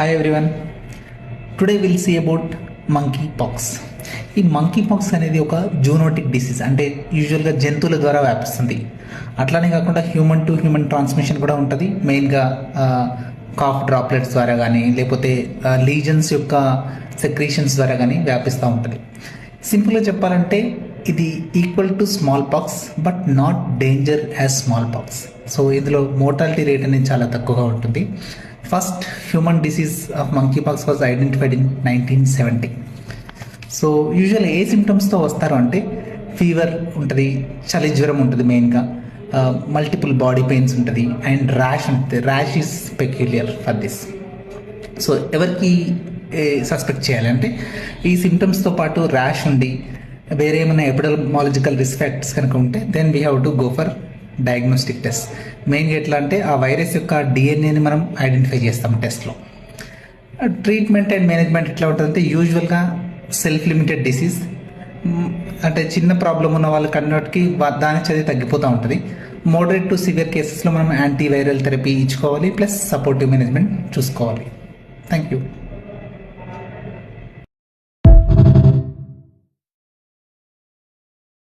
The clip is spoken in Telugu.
Hi everyone. Today we'll see about monkey pox. ఈ మంకీ పాక్స్ అనేది ఒక జూనోటిక్ డిసీజ్, అంటే యూజువల్గా జంతువుల ద్వారా వ్యాపిస్తుంది. అట్లానే కాకుండా హ్యూమన్ టు హ్యూమన్ ట్రాన్స్మిషన్ కూడా ఉంటుంది. మెయిన్గా కాఫ్ డ్రాప్లెట్స్ ద్వారా కానీ లేకపోతే లీజన్స్ యొక్క సెక్రీషన్స్ ద్వారా కానీ వ్యాపిస్తూ ఉంటుంది. సింపుల్గా చెప్పాలంటే ఇది equal to small pox but not danger as small pox. So ఇందులో మోర్టాలిటీ రేట్ అనేది చాలా తక్కువగా ఉంటుంది. First human disease of monkey pox was identified in 1970. So usual a సిమ్టమ్స్తో వస్తారు అంటే ఫీవర్ ఉంటుంది, చలి జ్వరం ఉంటుంది, మెయిన్గా మల్టిపుల్ బాడీ పెయిన్స్ ఉంటుంది అండ్ ర్యాష్ ఉంటుంది. Rash is peculiar for this. So ఎవరికి సస్పెక్ట్ చేయాలంటే ఈ సిమ్టమ్స్తో పాటు ర్యాష్ ఉండి వేరే ఏమైనా ఎపిడెమాలజికల్ రిస్క్ ఫ్యాక్టర్స్ కనుక ఉంటే then we have to go for diagnostic test. మెయిన్గా ఎట్లా అంటే ఆ వైరస్ యొక్క డిఎన్ఏని మనం ఐడెంటిఫై చేస్తాం టెస్ట్లో. ట్రీట్మెంట్ అండ్ మేనేజ్మెంట్ ఎట్లా ఉంటుందంటే యూజువల్గా సెల్ఫ్ లిమిటెడ్ డిసీజ్, అంటే చిన్న ప్రాబ్లం ఉన్న వాళ్ళకి అన్నిటికీ దాని చదివి తగ్గిపోతూ ఉంటుంది. మోడరేట్ టు సివియర్ కేసెస్లో మనం యాంటీవైరల్ థెరపీ ఇచ్చుకోవాలి, ప్లస్ సపోర్టివ్ మేనేజ్మెంట్ చూసుకోవాలి. Thank you.